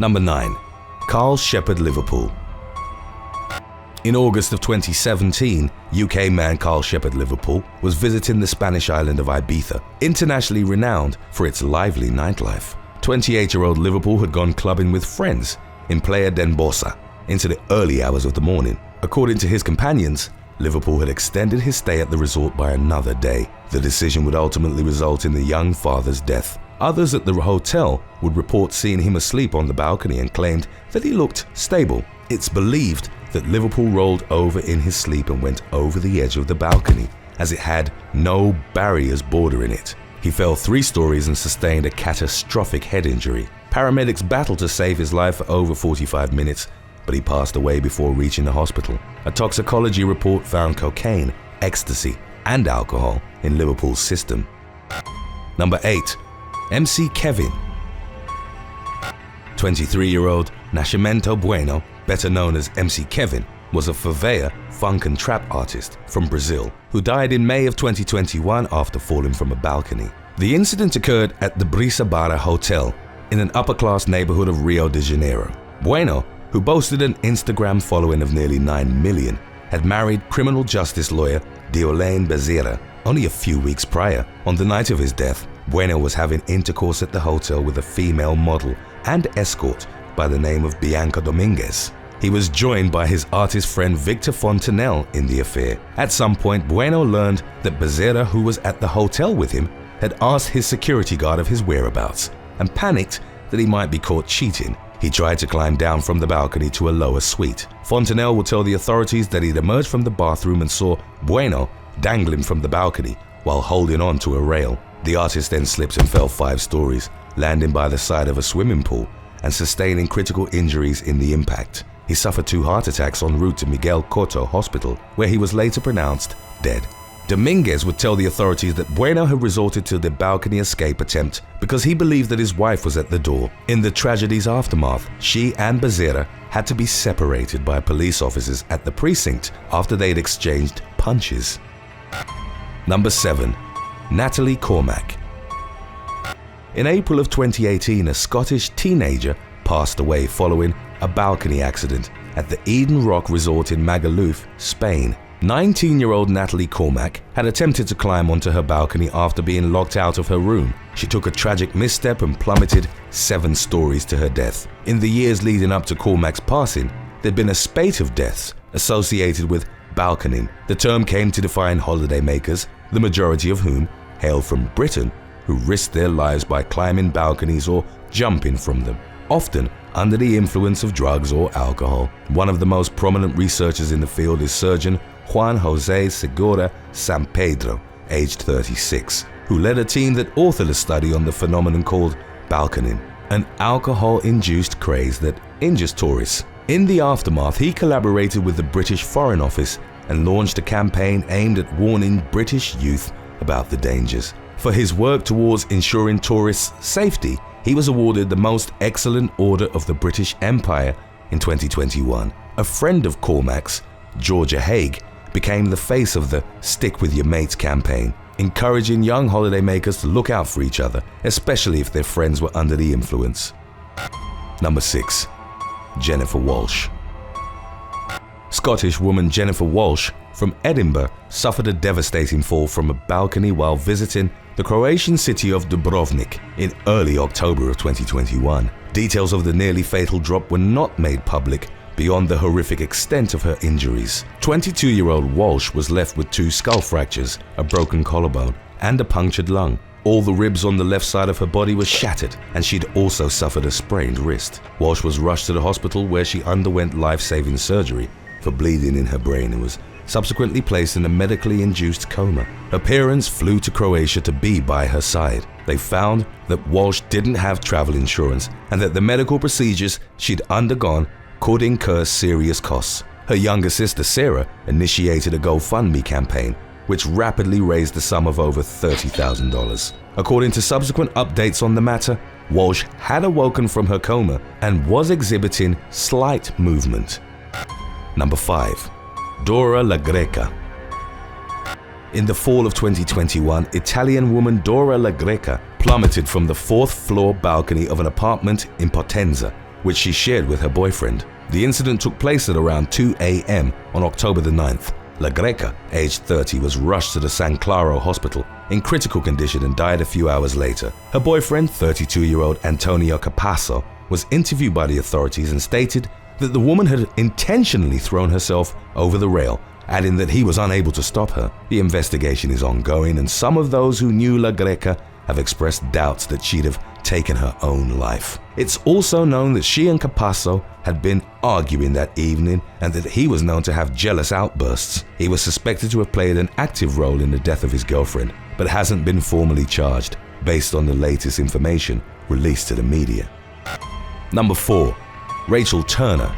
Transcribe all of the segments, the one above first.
Number 9. Karl Shepherd, Liverpool. In August of 2017, UK man Karl Shepherd, Liverpool, was visiting the Spanish island of Ibiza, internationally renowned for its lively nightlife. 28-year-old Liverpool had gone clubbing with friends in Playa den Bossa into the early hours of the morning. According to his companions, Liverpool had extended his stay at the resort by another day. The decision would ultimately result in the young father's death. Others at the hotel would report seeing him asleep on the balcony and claimed that he looked stable. It's believed that Liverpool rolled over in his sleep and went over the edge of the balcony, as it had no barriers bordering it. He fell 3 stories and sustained a catastrophic head injury. Paramedics battled to save his life for over 45 minutes, but he passed away before reaching the hospital. A toxicology report found cocaine, ecstasy, and alcohol in Liverpool's system. Number 8. MC Kevin. 23-year-old Nascimento Bueno, better known as MC Kevin, was a favela, funk and trap artist from Brazil who died in May of 2021 after falling from a balcony. The incident occurred at the Brisa Barra Hotel in an upper-class neighborhood of Rio de Janeiro. Bueno, who boasted an Instagram following of nearly 9 million, had married criminal justice lawyer Deolane Bezerra only a few weeks prior. On the night of his death, Bueno was having intercourse at the hotel with a female model and escort by the name of Bianca Dominguez. He was joined by his artist friend Victor Fontanelle in the affair. At some point, Bueno learned that Bezerra, who was at the hotel with him, had asked his security guard of his whereabouts and panicked that he might be caught cheating. He tried to climb down from the balcony to a lower suite. Fontanelle would tell the authorities that he'd emerged from the bathroom and saw Bueno dangling from the balcony while holding on to a rail. The artist then slipped and fell 5 stories, landing by the side of a swimming pool and sustaining critical injuries in the impact. He suffered 2 heart attacks en route to Miguel Cotto Hospital, where he was later pronounced dead. Dominguez would tell the authorities that Bueno had resorted to the balcony escape attempt because he believed that his wife was at the door. In the tragedy's aftermath, she and Bezerra had to be separated by police officers at the precinct after they'd exchanged punches. Number 7. Natalie McCormack. In April of 2018, a Scottish teenager passed away following a balcony accident at the Eden Rock Resort in Magaluf, Spain. 19-year-old Natalie McCormack had attempted to climb onto her balcony after being locked out of her room. She took a tragic misstep and plummeted 7 stories to her death. In the years leading up to McCormack's passing, there'd been a spate of deaths associated with balconing. The term came to define holidaymakers, the majority of whom hail from Britain, who risked their lives by climbing balconies or jumping from them, often under the influence of drugs or alcohol. One of the most prominent researchers in the field is surgeon Juan José Segura San Pedro, aged 36, who led a team that authored a study on the phenomenon called balconing, an alcohol-induced craze that injures tourists. In the aftermath, he collaborated with the British Foreign Office and launched a campaign aimed at warning British youth about the dangers. For his work towards ensuring tourists' safety, he was awarded the Most Excellent Order of the British Empire in 2021. A friend of Cormac's, Georgia Haig, became the face of the Stick With Your Mates campaign, encouraging young holidaymakers to look out for each other, especially if their friends were under the influence. Number 6. Jennifer Walsh. Scottish woman Jennifer Walsh from Edinburgh suffered a devastating fall from a balcony while visiting the Croatian city of Dubrovnik in early October of 2021. Details of the nearly fatal drop were not made public beyond the horrific extent of her injuries. 22-year-old Walsh was left with 2 skull fractures, a broken collarbone, and a punctured lung. All the ribs on the left side of her body were shattered, and she'd also suffered a sprained wrist. Walsh was rushed to the hospital where she underwent life-saving surgery for bleeding in her brain and was subsequently placed in a medically induced coma. Her parents flew to Croatia to be by her side. They found that Walsh didn't have travel insurance and that the medical procedures she'd undergone could incur serious costs. Her younger sister Sarah initiated a GoFundMe campaign, which rapidly raised the sum of over $30,000. According to subsequent updates on the matter, Walsh had awoken from her coma and was exhibiting slight movement. Number 5. Dora La Greca. In the fall of 2021, Italian woman Dora La Greca plummeted from the 4th floor balcony of an apartment in Potenza, which she shared with her boyfriend. The incident took place at around 2 a.m. on October the 9th. La Greca, aged 30, was rushed to the San Claro hospital in critical condition and died a few hours later. Her boyfriend, 32-year-old Antonio Capasso, was interviewed by the authorities and stated that the woman had intentionally thrown herself over the rail, adding that he was unable to stop her. The investigation is ongoing, and some of those who knew La Greca have expressed doubts that she'd have taken her own life. It's also known that she and Capasso had been arguing that evening and that he was known to have jealous outbursts. He was suspected to have played an active role in the death of his girlfriend, but hasn't been formally charged, based on the latest information released to the media. Number 4. Rachel Turner.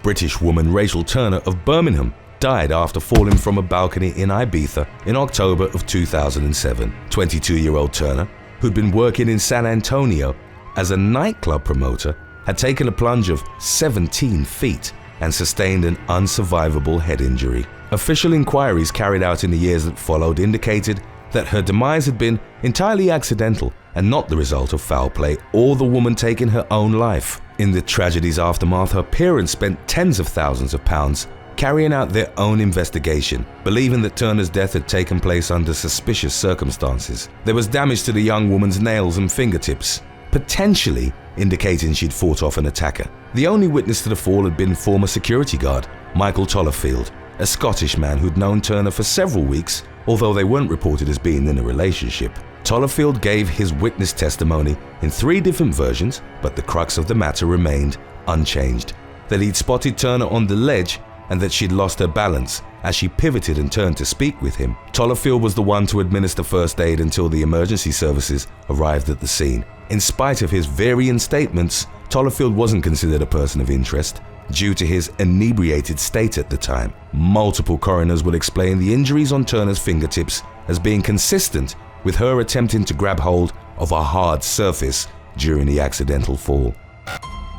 British woman Rachel Turner of Birmingham died after falling from a balcony in Ibiza in October of 2007. 22-year-old Turner, who'd been working in San Antonio as a nightclub promoter, had taken a plunge of 17 feet and sustained an unsurvivable head injury. Official inquiries carried out in the years that followed indicated that her demise had been entirely accidental and not the result of foul play or the woman taking her own life. In the tragedy's aftermath, her parents spent tens of thousands of pounds carrying out their own investigation, believing that Turner's death had taken place under suspicious circumstances. There was damage to the young woman's nails and fingertips, potentially indicating she'd fought off an attacker. The only witness to the fall had been former security guard Michael Tollerfield, a Scottish man who'd known Turner for several weeks, although they weren't reported as being in a relationship. Tollerfield gave his witness testimony in 3 different versions, but the crux of the matter remained unchanged: that he'd spotted Turner on the ledge and that she'd lost her balance as she pivoted and turned to speak with him. Tollerfield was the one to administer first aid until the emergency services arrived at the scene. In spite of his varying statements, Tollerfield wasn't considered a person of interest due to his inebriated state at the time. Multiple coroners will explain the injuries on Turner's fingertips as being consistent with her attempting to grab hold of a hard surface during the accidental fall.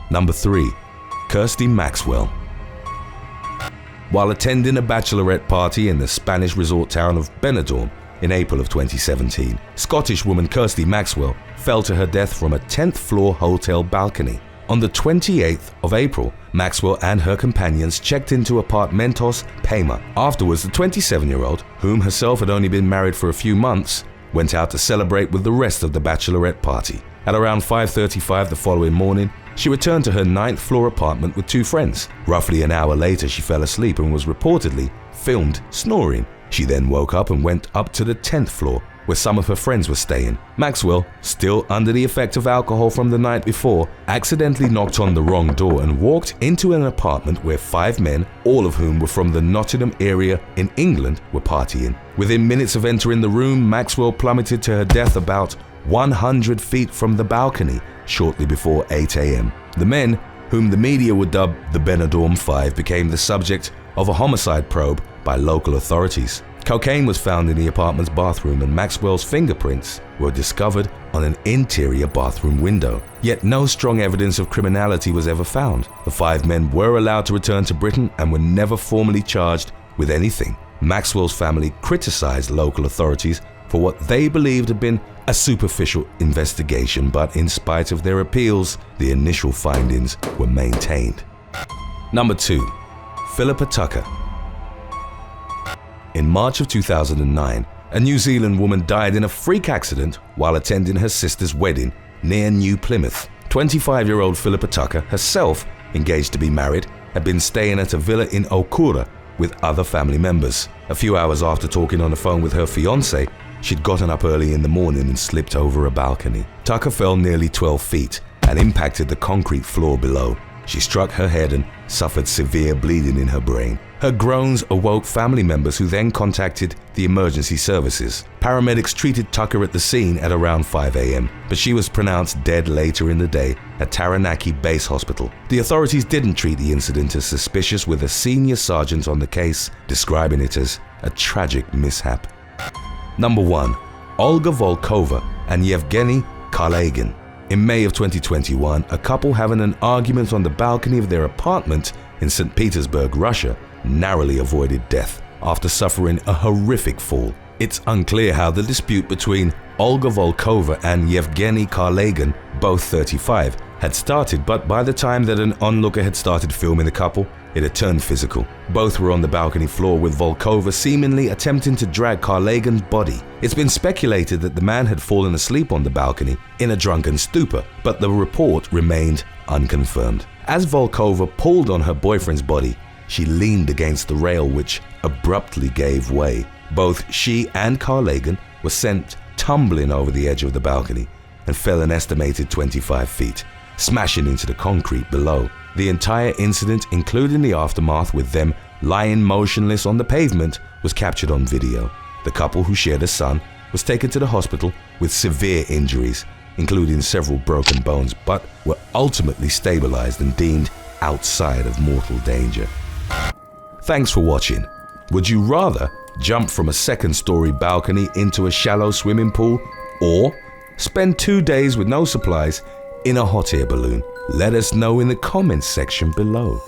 Number 3. Kirsty Maxwell. While attending a bachelorette party in the Spanish resort town of Benidorm in April of 2017, Scottish woman Kirsty Maxwell fell to her death from a 10th floor hotel balcony. On the 28th of April, Maxwell and her companions checked into Apartamentos Pema. Afterwards, the 27-year-old, whom herself had only been married for a few months, went out to celebrate with the rest of the bachelorette party. At around 5:35 the following morning, she returned to her 9th floor apartment with 2 friends. Roughly an hour later, she fell asleep and was reportedly filmed snoring. She then woke up and went up to the 10th floor, where some of her friends were staying. Maxwell, still under the effect of alcohol from the night before, accidentally knocked on the wrong door and walked into an apartment where 5 men, all of whom were from the Nottingham area in England, were partying. Within minutes of entering the room, Maxwell plummeted to her death about 100 feet from the balcony shortly before 8 a.m. The men, whom the media would dub the Benidorm Five, became the subject of a homicide probe by local authorities. Cocaine was found in the apartment's bathroom and Maxwell's fingerprints were discovered on an interior bathroom window. Yet no strong evidence of criminality was ever found. The 5 men were allowed to return to Britain and were never formally charged with anything. Maxwell's family criticized local authorities for what they believed had been a superficial investigation, but in spite of their appeals, the initial findings were maintained. Number 2. Philippa Tucker. In March of 2009, a New Zealand woman died in a freak accident while attending her sister's wedding near New Plymouth. 25-year-old Philippa Tucker, herself engaged to be married, had been staying at a villa in Okura with other family members. A few hours after talking on the phone with her fiancé, she'd gotten up early in the morning and slipped over a balcony. Tucker fell nearly 12 feet and impacted the concrete floor below. She struck her head and suffered severe bleeding in her brain. Her groans awoke family members who then contacted the emergency services. Paramedics treated Tucker at the scene at around 5 a.m., but she was pronounced dead later in the day at Taranaki Base Hospital. The authorities didn't treat the incident as suspicious, with a senior sergeant on the case describing it as a tragic mishap. Number 1. Olga Volkova and Yevgeny Karlagin. In May of 2021, a couple having an argument on the balcony of their apartment in St. Petersburg, Russia, narrowly avoided death after suffering a horrific fall. It's unclear how the dispute between Olga Volkova and Yevgeny Karlagan, both 35, had started, but by the time that an onlooker had started filming the couple, it had turned physical. Both were on the balcony floor, with Volkova seemingly attempting to drag Karlagan's body. It's been speculated that the man had fallen asleep on the balcony in a drunken stupor, but the report remained unconfirmed. As Volkova pulled on her boyfriend's body, she leaned against the rail, which abruptly gave way. Both she and Karlagan were sent tumbling over the edge of the balcony and fell an estimated 25 feet, smashing into the concrete below. The entire incident, including the aftermath with them lying motionless on the pavement, was captured on video. The couple, who shared a son, was taken to the hospital with severe injuries, including several broken bones, but were ultimately stabilized and deemed outside of mortal danger. Thanks for watching. Would you rather jump from a second-story balcony into a shallow swimming pool, or spend 2 days with no supplies in a hot air balloon? Let us know in the comments section below.